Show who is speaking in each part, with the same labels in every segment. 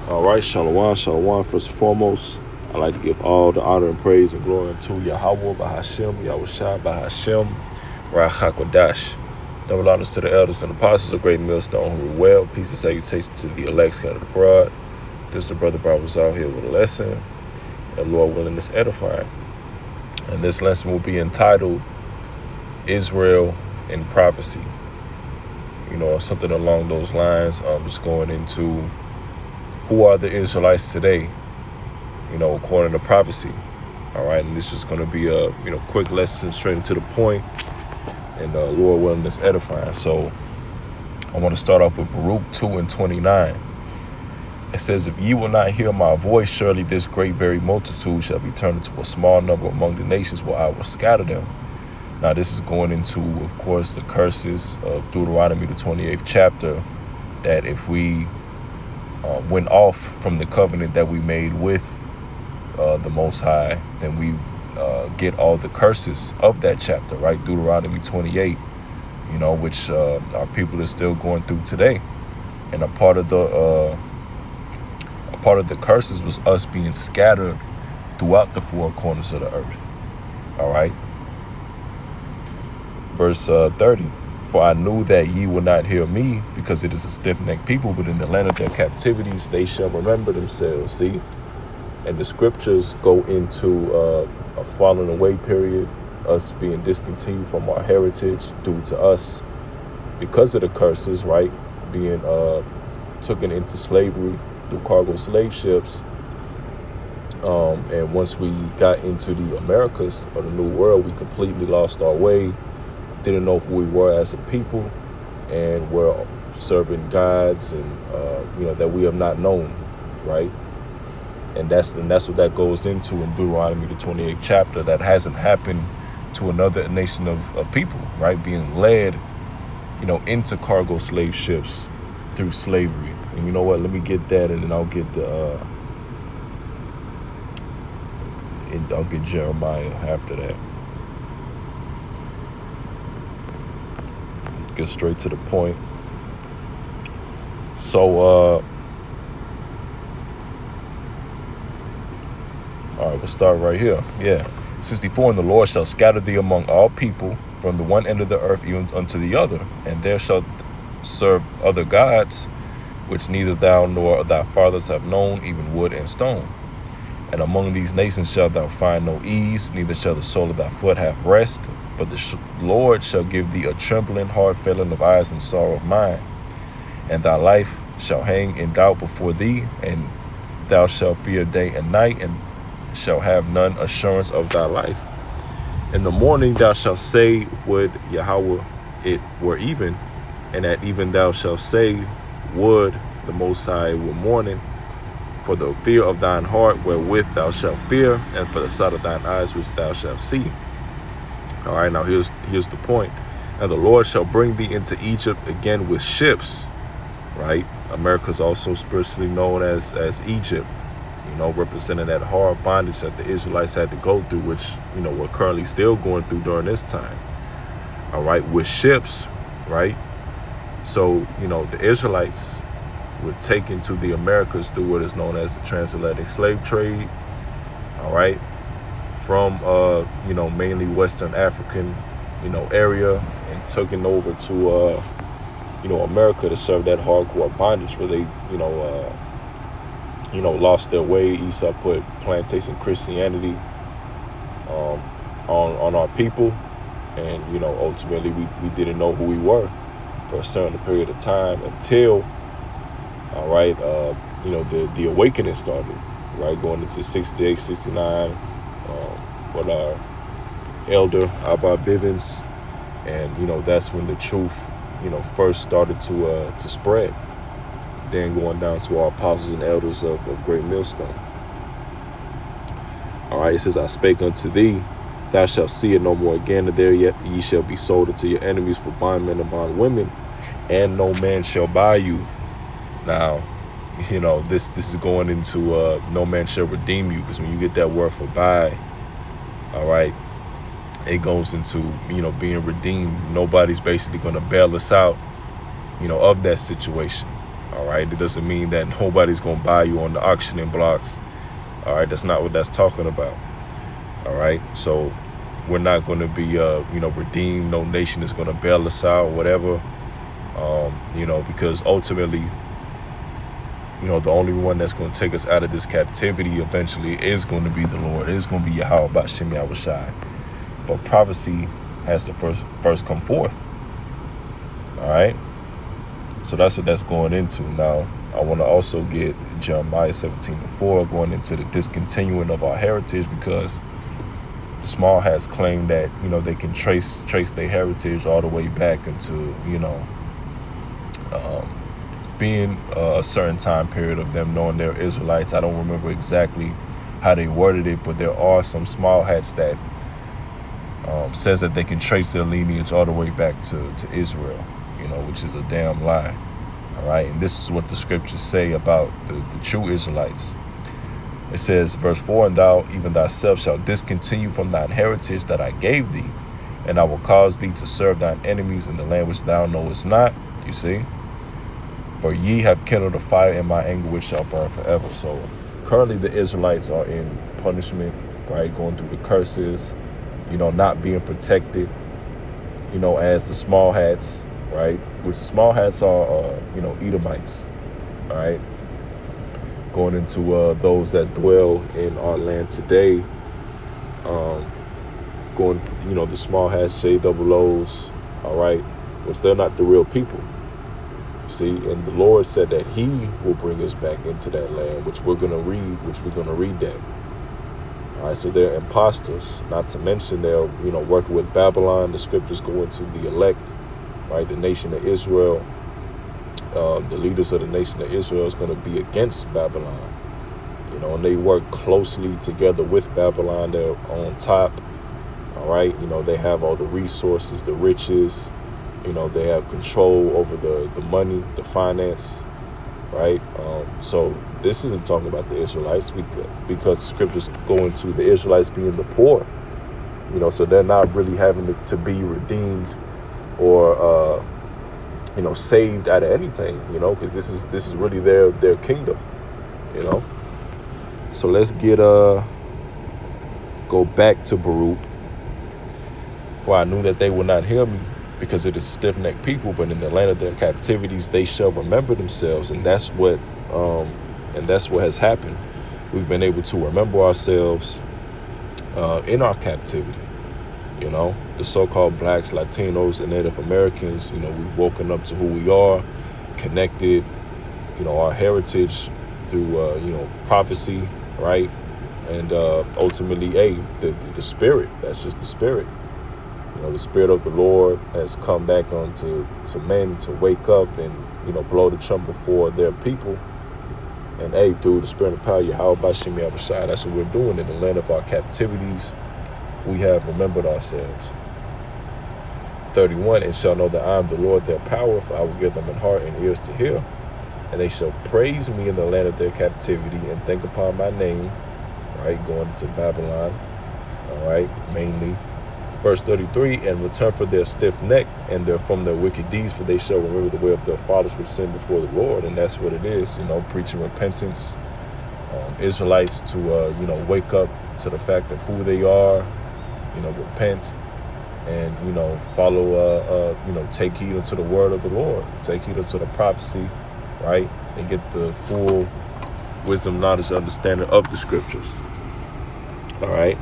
Speaker 1: All right, shalom, shalom. First and foremost, I'd like to give all the honor and praise and glory to Yahweh, Bahashem, Yahushua, Bahashem, Rachakodash. Double honors to the elders and apostles of Great Millstone who are well. Peace and salutation to the elect scattered abroad. This is the brother Bible out here with a lesson, and Lord willing, is edifying. And this lesson will be entitled Israel in Prophecy. Something along those lines. I'm just going into who are the Israelites today, according to prophecy. All right, and this is going to be a quick lesson straight into the point, and Lord willing, is edifying. So I want to start off with Baruch 2:29. It says, "If ye will not hear my voice, surely this great very multitude shall be turned into a small number among the nations, where I will scatter them." Now this is going into, of course, the curses of Deuteronomy, the 28th chapter, that if we went off from the covenant that we made with the Most High, then we get all the curses of that chapter, right? Deuteronomy 28, which our people are still going through today. And a part of the curses was us being scattered throughout the four corners of the earth. All right. Verse 30. "For I knew that ye would not hear me, because it is a stiff-necked people, but in the land of their captivities they shall remember themselves." See? And the scriptures go into a falling away period, us being discontinued from our heritage due to us, because of the curses, right? Being taken into slavery through cargo slave ships. And once we got into the Americas or the New World, we completely lost our way. Didn't know who we were as a people, and were serving gods and that we have not known, right? And that's what that goes into in Deuteronomy, the 28th chapter. That hasn't happened to another nation of people, right? Being led, into cargo slave ships through slavery. And you know what? Let me get that, and then I'll get Jeremiah after that. Get straight to the point. So all right, we'll start right here. 64, "And the Lord shall scatter thee among all people, from the one end of the earth even unto the other, and there shalt serve other gods, which neither thou nor thy fathers have known, even wood and stone. And among these nations shalt thou find no ease, neither shall the sole of thy foot have rest. But the Lord shall give thee a trembling heart, failing of eyes, and sorrow of mind. And thy life shall hang in doubt before thee, and thou shalt fear day and night, and shall have none assurance of thy life. In the morning thou shalt say, would Yahweh it were even, and at even thou shalt say, would the Most High were morning. For the fear of thine heart wherewith thou shalt fear, and for the sight of thine eyes which thou shalt see." All right, now here's the point. "And the Lord shall bring thee into Egypt again with ships," right? America's also spiritually known as Egypt, representing that hard bondage that the Israelites had to go through, which, we're currently still going through during this time. All right, with ships, right? So, the Israelites were taken to the Americas through what is known as the transatlantic slave trade. All right. From, mainly Western African, area, and taken over to, America to serve that hardcore bondage where they, lost their way. Esau put plantation Christianity on our people, and, ultimately we didn't know who we were for a certain period of time until, all right, the awakening started, right, going into 68, 69, with our elder Abba Bivens, and that's when the truth first started to spread, then going down to our apostles and elders of Great Millstone. All right, it says, "I spake unto thee, thou shalt see it no more again, and there yet ye shall be sold unto your enemies for bondmen and bondwomen, and no man shall buy you." Now, this is going into no man shall redeem you, because when you get that word for buy, all right, it goes into, being redeemed. Nobody's basically going to bail us out, of that situation. All right, it doesn't mean that nobody's going to buy you on the auctioning blocks. All right, that's not what that's talking about. All right, so we're not going to be, redeemed. No nation is going to bail us out, whatever. Because ultimately, the only one that's going to take us out of this captivity eventually is going to be the Lord. It is going to be Yahweh B'Shem Yahushai. But prophecy has to first come forth. All right. So that's what that's going into. Now, I want to also get Jeremiah 17:4 going into the discontinuing of our heritage, because the small hats claim that, they can trace their heritage all the way back into, being a certain time period of them knowing they're Israelites. I don't remember exactly how they worded it, but there are some small hats that says that they can trace their lineage all the way back to Israel, which is a damn lie. All right, and this is what the scriptures say about the true Israelites. It says, verse 4, and thou, even thyself, shalt discontinue from thine heritage that I gave thee, and I will cause thee to serve thine enemies in the land which thou knowest not. You see? For ye have kindled a fire in my anger, which shall burn forever. So currently the Israelites are in punishment, right? Going through the curses, not being protected, as the small hats, right? Which the small hats are, Edomites, all right? Going into those that dwell in our land today, the small hats, JOOs, all right? Which they're not the real people. See, and the Lord said that he will bring us back into that land, which we're going to read that. All right, so they're imposters, not to mention they're, working with Babylon. The scriptures go into the elect, right? The nation of Israel, the leaders of the nation of Israel is going to be against Babylon, and they work closely together with Babylon. They're on top, all right? They have all the resources, the riches, they have control over the money, the finance, right? So this isn't talking about the Israelites, because the scriptures go into the Israelites being the poor, so they're not really having to be redeemed or, saved out of anything, because this is really their kingdom, So let's go back to Baruch. For I knew that they would not hear me, because it is a stiff-necked people, but in the land of their captivities they shall remember themselves. And that's what has happened. We've been able to remember ourselves in our captivity. The so-called blacks, Latinos, and Native Americans, we've woken up to who we are, connected, our heritage through, prophecy, right? And ultimately, the spirit, that's just the spirit. The spirit of the Lord has come back to men to wake up and, blow the trumpet for their people. And through the spirit of power, Yahweh B'Shem Yahushai, that's what we're doing in the land of our captivities. We have remembered ourselves. 31, and shall know that I am the Lord their power, for I will give them an heart and ears to hear. And they shall praise me in the land of their captivity and think upon my name, right? Going to Babylon, all right, mainly. Verse 33, and return for their stiff neck and from their wicked deeds, for they shall remember the way of their fathers which sinned before the Lord. And that's what it is, preaching repentance. Israelites to, wake up to the fact of who they are, repent and, follow, take heed unto the word of the Lord, take heed unto the prophecy, right? And get the full wisdom, knowledge, understanding of the scriptures. All right.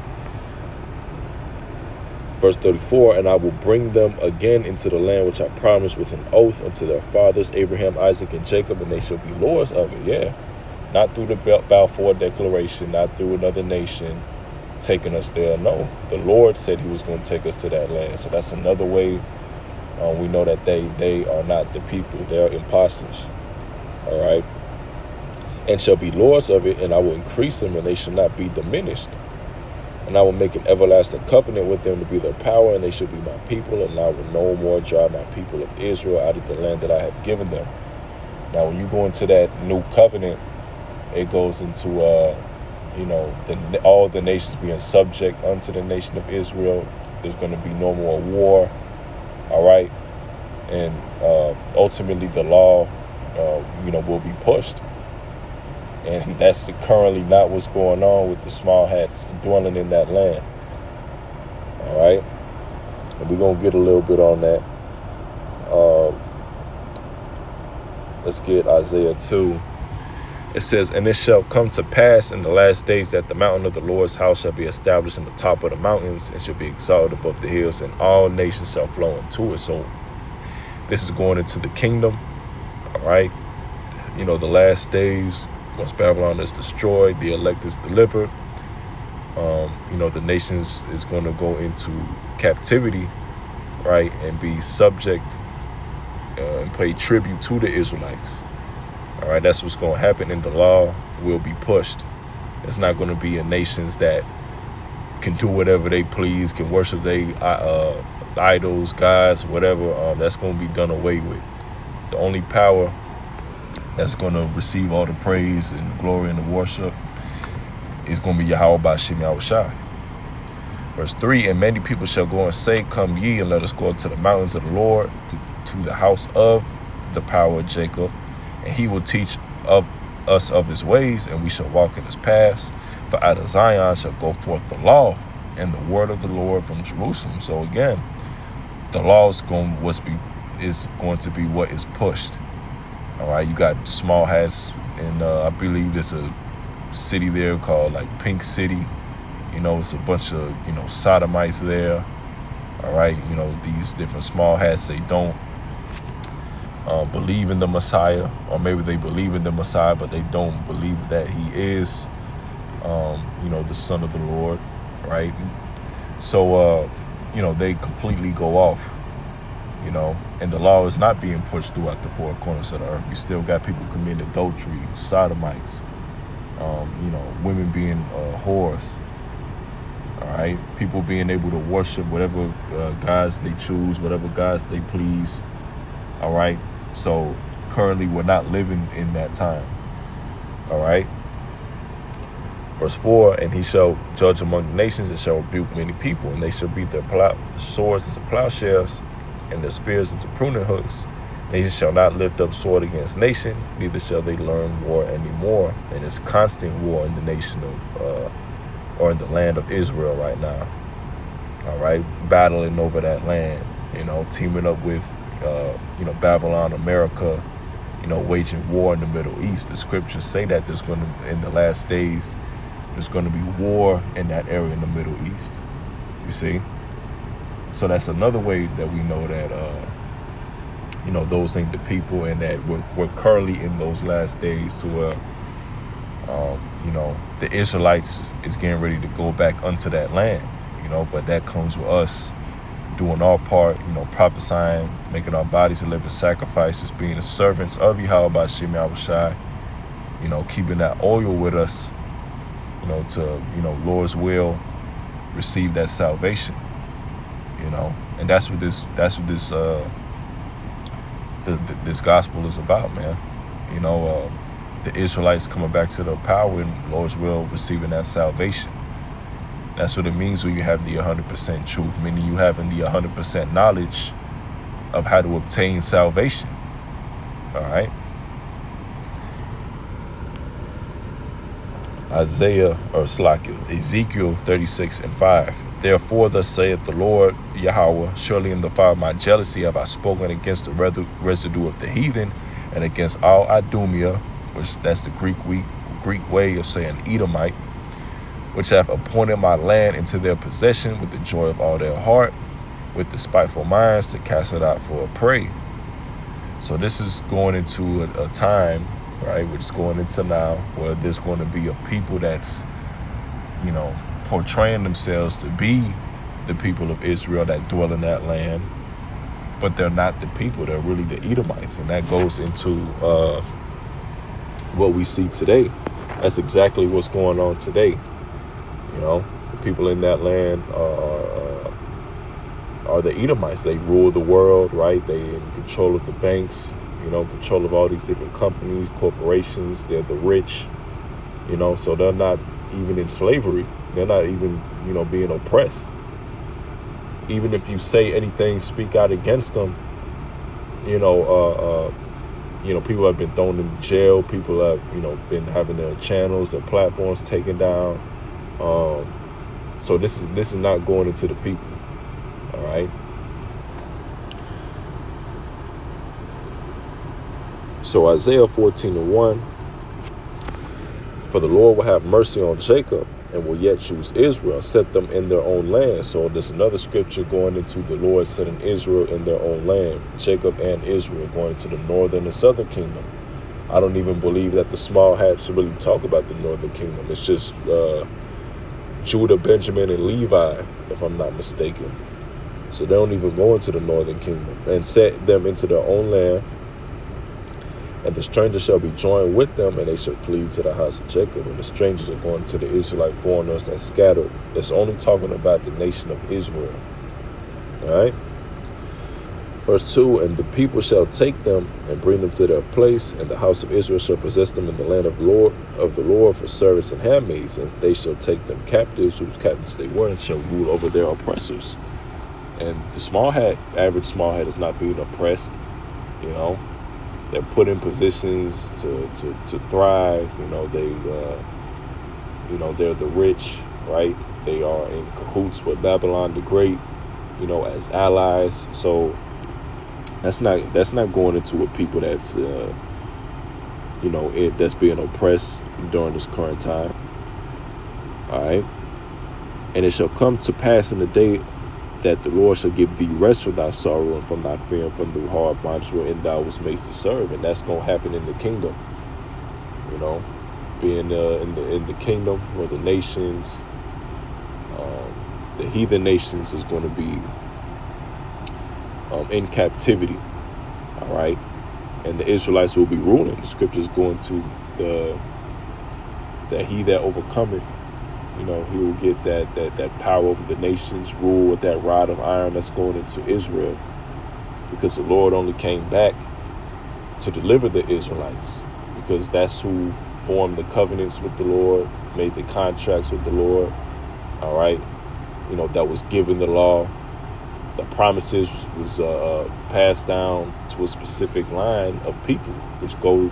Speaker 1: Verse 34, and I will bring them again into the land which I promised with an oath unto their fathers, Abraham, Isaac, and Jacob, and they shall be lords of it. Yeah. Not through the Balfour Declaration, not through another nation taking us there. No, the Lord said he was going to take us to that land. So that's another way we know that they are not the people. They are impostors. All right. And shall be lords of it, and I will increase them, and they shall not be diminished. And I will make an everlasting covenant with them to be their power, and they shall be my people, and I will no more drive my people of Israel out of the land that I have given them. Now, when you go into that new covenant, it goes into, all the nations being subject unto the nation of Israel. There's going to be no more war, all right? And ultimately, the law will be pushed. And that's currently not what's going on with the small hats dwelling in that land. All right. And we're going to get a little bit on that. Let's get Isaiah 2. It says, "And it shall come to pass in the last days that the mountain of the Lord's house shall be established in the top of the mountains and shall be exalted above the hills, and all nations shall flow into it." So this is going into the kingdom. All right. The last days, once Babylon is destroyed, the elect is delivered. The nations is going to go into captivity, right, and be subject and pay tribute to the Israelites. All right, that's what's going to happen, and the law will be pushed. It's not going to be a nations that can do whatever they please, can worship their idols, gods, whatever. That's going to be done away with. The only power that's going to receive all the praise and glory and the worship is going to be Yahweh by Shemi. Verse 3, "And many people shall go and say, Come ye, and let us go up to the mountains of the Lord, to the house of the power of Jacob, and he will teach us of his ways, and we shall walk in his paths. For out of Zion shall go forth the law and the word of the Lord from Jerusalem." So again, the law is going to be what is pushed. All right, you got small hats, and I believe there's a city there called like Pink City. It's a bunch of sodomites there. All right, these different small hats, they don't believe in the Messiah, or maybe they believe in the Messiah, but they don't believe that he is the Son of the Lord, right? So they completely go off, and the law is not being pushed throughout the four corners of the earth. You still got people committing adultery, sodomites, women being whores. All right, people being able to worship whatever gods they choose, whatever gods they please. All right, so currently we're not living in that time. All right. Verse 4, "And he shall judge among the nations, and shall rebuke many people, and they shall beat their swords into plowshares, and their spears into pruning hooks. Nation shall not lift up sword against nation, neither shall they learn war anymore." And it's constant war in the nation of or in the land of Israel right now. All right, battling over that land, teaming up with Babylon, America, waging war in the Middle East. The scriptures say that in the last days, there's going to be war in that area in the Middle East. You see? So that's another way that we know that, those ain't the people, and that we're currently in those last days to where, the Israelites is getting ready to go back unto that land, but that comes with us doing our part, prophesying, making our bodies a living sacrifice, just being the servants of Yahweh by Shemi, keeping that oil with us, to, Lord's will, receive that salvation, and that's what this this gospel is about, man. The Israelites coming back to the power and Lord's will, receiving that salvation. That's what it means when you have the 100% truth, meaning you having the 100% knowledge of how to obtain salvation. All right. Ezekiel 36:5. "Therefore thus saith the Lord Yahweh, surely in the fire of my jealousy have I spoken against the residue of the heathen, and against all Idumea," which that's the Greek way of saying Edomite, "which have appointed my land into their possession with the joy of all their heart, with the spiteful minds to cast it out for a prey." So this is going into a time, right, which is going into now, where there's going to be a people that's, portraying themselves to be the people of Israel that dwell in that land, but they're not the people. They're really the Edomites, and that goes into what we see today. That's exactly what's going on today. The people in that land are the Edomites. They rule the world, right? They in control of the banks, control of all these different companies, corporations. They're the rich, so they're not even in slavery. They're not even, being oppressed. Even if you say anything, speak out against them, people have been thrown in jail. People have, been having their channels, their platforms taken down. So this is not going into the people. All right. So Isaiah 14:1, for the Lord will have mercy on Jacob and will yet choose Israel, set them in their own land. So there's another scripture going into the Lord setting Israel in their own land, Jacob and Israel going to the northern and southern kingdom. I don't even believe that the small hats really talk about the northern kingdom. It's just Judah, Benjamin, and Levi, if I'm not mistaken. So they don't even go into the northern kingdom, and set them into their own land. And the strangers shall be joined with them, and they shall cleave to the house of Jacob. And the strangers are going to the Israelite foreigners that scattered. That's only talking about the nation of Israel. All right. Verse 2, and the people shall take them and bring them to their place, and the house of Israel shall possess them in the land of the Lord for servants and handmaids, and they shall take them captives, whose captives they were, and shall rule over their oppressors. And the average small hat is not being oppressed. They're put in positions to thrive. They're the rich, right? They are in cahoots with Babylon the Great, as allies. So that's not going into a people that's that's being oppressed during this current time. All right. And it shall come to pass in the day that the Lord shall give thee rest from thy sorrow and from thy fear and from the hard bondage wherein thou was made to serve. And that's going to happen in the kingdom. Being in the kingdom where the nations, the heathen nations, is going to be in captivity. All right. And the Israelites will be ruling. The scriptures go into that he that overcometh, he will get that power over the nations, rule with that rod of iron that's going into Israel, because the Lord only came back to deliver the Israelites, because that's who formed the covenants with the Lord, made the contracts with the Lord. All right. That was given the law. The promises was passed down to a specific line of people, which go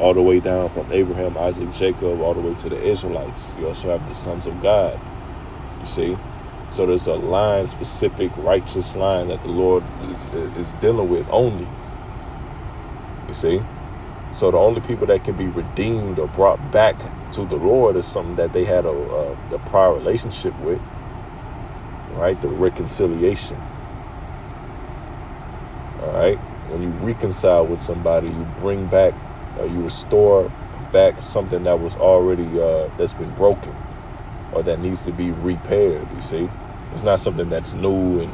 Speaker 1: all the way down from Abraham, Isaac, Jacob, all the way to the Israelites. You also have the sons of God, you see. So there's a line, specific righteous line that the Lord is dealing with only, you see. So the only people that can be redeemed or brought back to the Lord is something that they had a prior relationship with, right? The reconciliation. All right. When you reconcile with somebody, you bring back, you restore back something that was already that's been broken or that needs to be repaired. You see, it's not something that's new and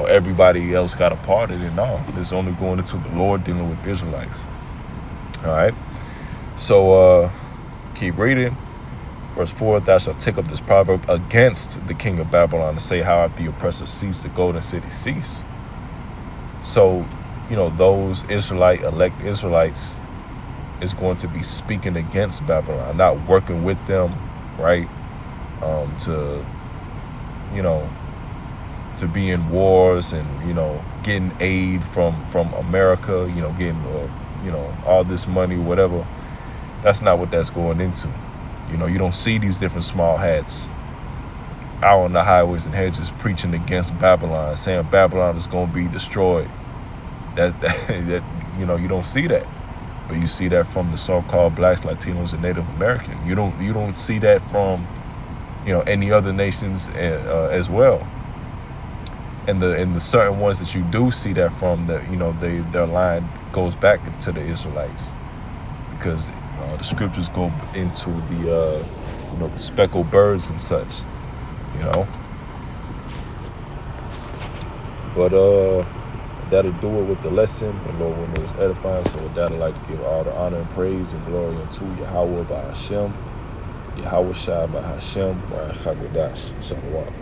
Speaker 1: everybody else got a part in it. No, it's only going into the Lord dealing with Israelites. All right. So keep reading. Verse 4, thou shalt take up this proverb against the king of Babylon and say, how hath the oppressor ceased, the golden city cease? So, those elect Israelites is going to be speaking against Babylon, not working with them, right? To be in wars and, getting aid from America, getting, all this money, whatever. That's not what that's going into. You don't see these different small hats out on the highways and hedges preaching against Babylon, saying Babylon is going to be destroyed. That you don't see that. But you see that from the so-called blacks, Latinos, and Native American. You don't see that from any other nations as well. And the certain ones that you do see that from, their line goes back to the Israelites, because the scriptures go into the the speckled birds and such, But that'll do it with the lesson. The Lord will is edifying. So with that, I'd like to give all the honor and praise and glory unto Yahweh by Hashem, Yahweh Shai by Hashem, by Hagadash. Shalom.